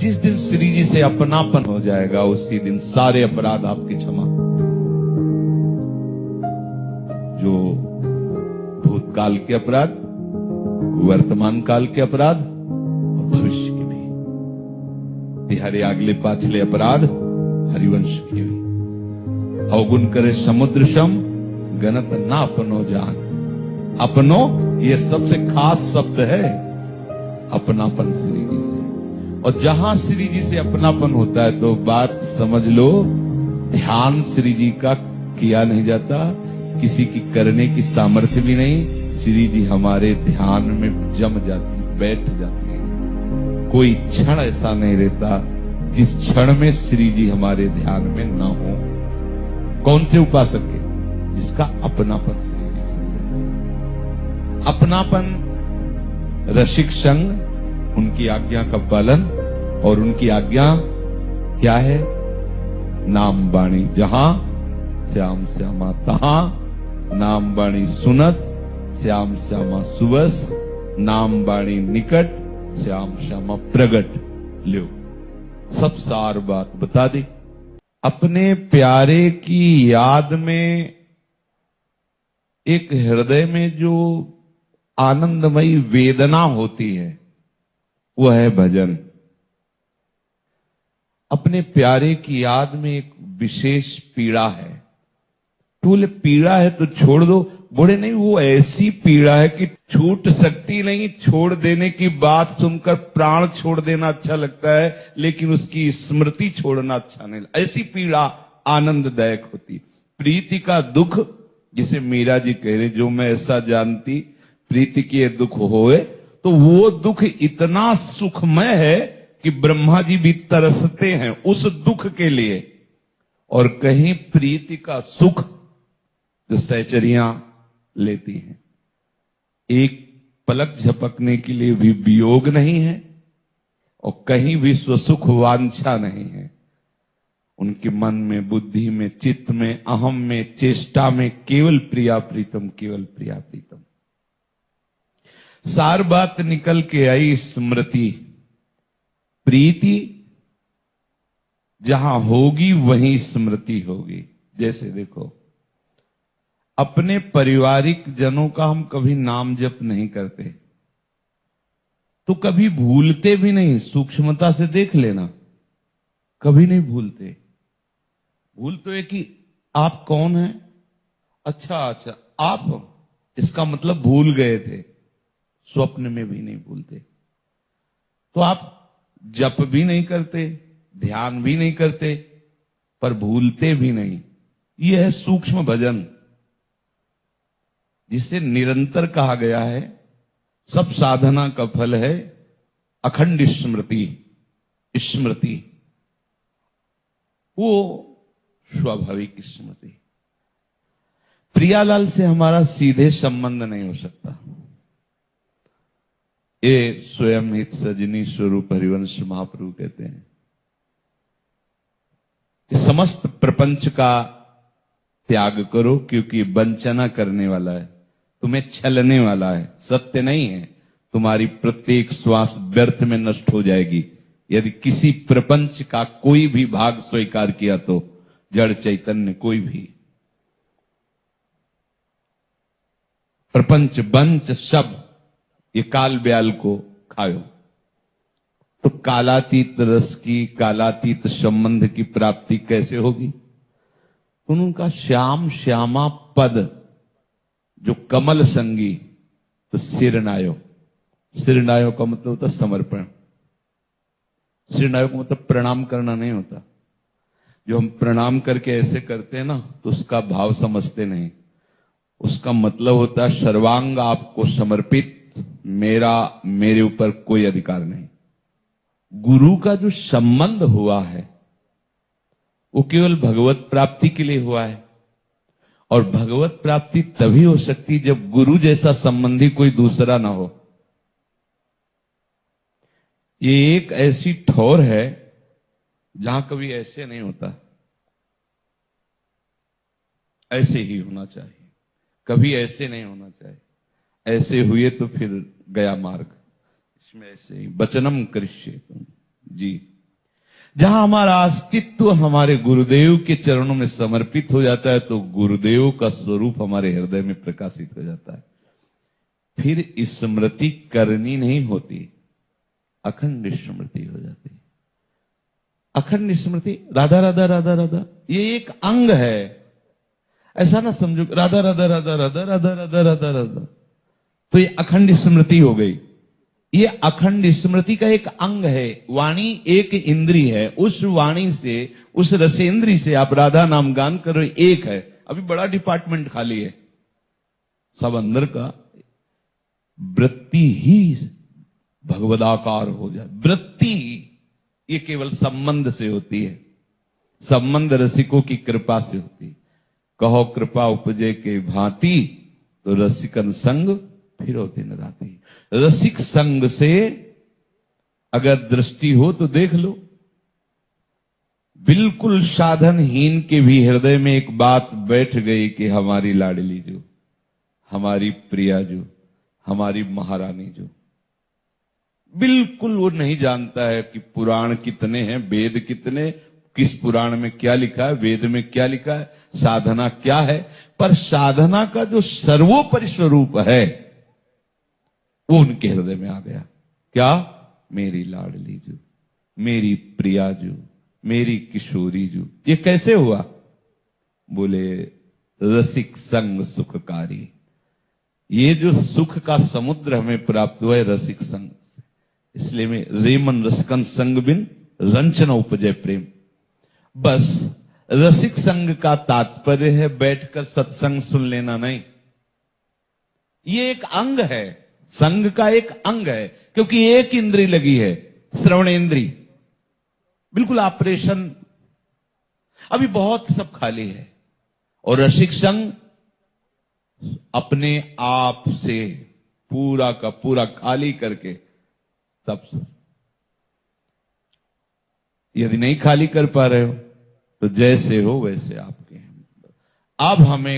जिस दिन श्री जी से अपनापन हो जाएगा उसी दिन सारे अपराध आपके क्षमा। जो भूतकाल के अपराध, वर्तमान काल के अपराध और भविष्य के भी, तिहारे आगले पाछले अपराध हरिवंश के भी। अवगुण करे समुद्र सम गणत ना अपनो जान। अपनो ये सबसे खास शब्द है, अपनापन श्री जी से। और जहां श्री जी से अपनापन होता है तो बात समझ लो, ध्यान श्री जी का किया नहीं जाता, किसी की करने की सामर्थ्य भी नहीं। श्री जी हमारे ध्यान में जम जाती, बैठ जाते हैं। कोई क्षण ऐसा नहीं रहता जिस क्षण में श्री जी हमारे ध्यान में ना हो। कौन से उपासक के? जिसका अपनापन श्री जी से है। अपनापन, रसिक संग, उनकी आज्ञा का पालन, और उनकी आज्ञा क्या है? नाम बाणी जहां श्याम श्यामा तहां, नाम बाणी सुनत श्याम श्यामा सुबस, नाम बाणी निकट श्याम श्यामा प्रगट। लो सब सार बात बता दी। अपने प्यारे की याद में एक हृदय में जो आनंदमयी वेदना होती है वह है भजन। अपने प्यारे की याद में एक विशेष पीड़ा है। तो बोले पीड़ा है तो छोड़ दो। बोले नहीं, वो ऐसी पीड़ा है कि छूट सकती नहीं। छोड़ देने की बात सुनकर प्राण छोड़ देना अच्छा लगता है, लेकिन उसकी स्मृति छोड़ना अच्छा नहीं। ऐसी पीड़ा आनंददायक होती। प्रीति का दुख, जिसे मीरा जी कह रहे, जो मैं ऐसा जानती प्रीति की ये दुख होए, तो वो दुख इतना सुखमय है कि ब्रह्मा जी भी तरसते हैं उस दुख के लिए। और कहीं प्रीति का सुख जो सहचरियां लेती हैं, एक पलक झपकने के लिए भी वियोग नहीं है और कहीं भी स्वसुख वांछा नहीं है। उनके मन में, बुद्धि में, चित्त में, अहम में, चेष्टा में केवल प्रिया प्रीतम, केवल प्रिया प्रीतम। सार बात निकल के आई स्मृति। प्रीति जहां होगी वहीं स्मृति होगी। जैसे देखो, अपने पारिवारिक जनों का हम कभी नाम जप नहीं करते तो कभी भूलते भी नहीं। सूक्ष्मता से देख लेना, कभी नहीं भूलते। भूल तो है कि आप कौन हैं? अच्छा आप, इसका मतलब भूल गए थे। स्वप्न में भी नहीं भूलते। तो आप जप भी नहीं करते, ध्यान भी नहीं करते, पर भूलते भी नहीं। यह है सूक्ष्म भजन, जिसे निरंतर कहा गया है। सब साधना का फल है अखंड स्मृति। स्मृति वो स्वाभाविक स्मृति। प्रियालाल से हमारा सीधे संबंध नहीं हो सकता। ये स्वयं हित सजनी स्वरूप हरिवंश महाप्रभु कहते हैं कि समस्त प्रपंच का त्याग करो, क्योंकि वंचना करने वाला है, तुम्हें छलने वाला है, सत्य नहीं है। तुम्हारी प्रत्येक श्वास व्यर्थ में नष्ट हो जाएगी यदि किसी प्रपंच का कोई भी भाग स्वीकार किया तो। जड़ चैतन्य कोई भी प्रपंच, बंच, सब ये काल ब्याल को खायो। तो कालातीत रस की, कालातीत संबंध की प्राप्ति कैसे होगी? उनका श्याम श्यामा पद जो कमल संगी, तो सिरनायो। सिरनायो का मतलब होता समर्पण। सिरनायो का मतलब प्रणाम करना नहीं होता। जो हम प्रणाम करके ऐसे करते हैं ना, तो उसका भाव समझते नहीं। उसका मतलब होता है सर्वांग आपको समर्पित, मेरे ऊपर कोई अधिकार नहीं। गुरु का जो संबंध हुआ है वो केवल भगवत प्राप्ति के लिए हुआ है। और भगवत प्राप्ति तभी हो सकती जब गुरु जैसा संबंधी कोई दूसरा ना हो। ये एक ऐसी ठोर है जहां कभी ऐसे नहीं होता। ऐसे ही होना चाहिए, कभी ऐसे नहीं होना चाहिए। ऐसे हुए तो फिर गया मार्ग। इसमें ऐसे ही वचनम करिष्ये तुम जी। जहां हमारा अस्तित्व हमारे गुरुदेव के चरणों में समर्पित हो जाता है तो गुरुदेव का स्वरूप हमारे हृदय में प्रकाशित हो जाता है। फिर स्मृति करनी नहीं होती, अखंड स्मृति हो जाती है। अखंड स्मृति, राधा राधा राधा राधा, ये एक अंग है। ऐसा ना समझो राधा राधा राधा राधा राधा राधा राधा राधा तो ये अखंड स्मृति हो गई। ये अखंड स्मृति का एक अंग है। वाणी एक इंद्री है, उस वाणी से, उस रसेंद्री से आप राधा नाम गान करो, एक है। अभी बड़ा डिपार्टमेंट खाली है, सब अंदर का। वृत्ति ही भगवदाकार हो जाए, वृत्ति ये केवल संबंध से होती है, संबंध रसिकों की कृपा से होती है। कहो कृपा उपजे के भांति तो रसिकन संग फिरो दिन राती। रसिक संग से अगर दृष्टि हो तो देख लो, बिल्कुल साधनहीन के भी हृदय में एक बात बैठ गई कि हमारी लाडली जो, हमारी प्रिया जो, हमारी महारानी जो। बिल्कुल वो नहीं जानता है कि पुराण कितने हैं, वेद कितने, किस पुराण में क्या लिखा है, वेद में क्या लिखा है, साधना क्या है, पर साधना का जो सर्वोपरि स्वरूप है वो उनके हृदय में आ गया। क्या? मेरी लाडली जो, मेरी प्रिया जो, मेरी किशोरी जो। ये कैसे हुआ? बोले रसिक संग सुखकारी। ये जो सुख का समुद्र हमें प्राप्त हुआ है रसिक संग से, इसलिए में रेमन रसकन संग बिन रंचना उपजय प्रेम। बस रसिक संग का तात्पर्य है बैठकर सत्संग सुन लेना नहीं, ये एक अंग है, संग का एक अंग है। क्योंकि एक इंद्री लगी है, श्रवण इंद्री, बिल्कुल ऑपरेशन, अभी बहुत सब खाली है। और रसिक संग अपने आप से पूरा का पूरा खाली करके तब, यदि नहीं खाली कर पा रहे हो तो जैसे हो वैसे आपके हैं। अब हमें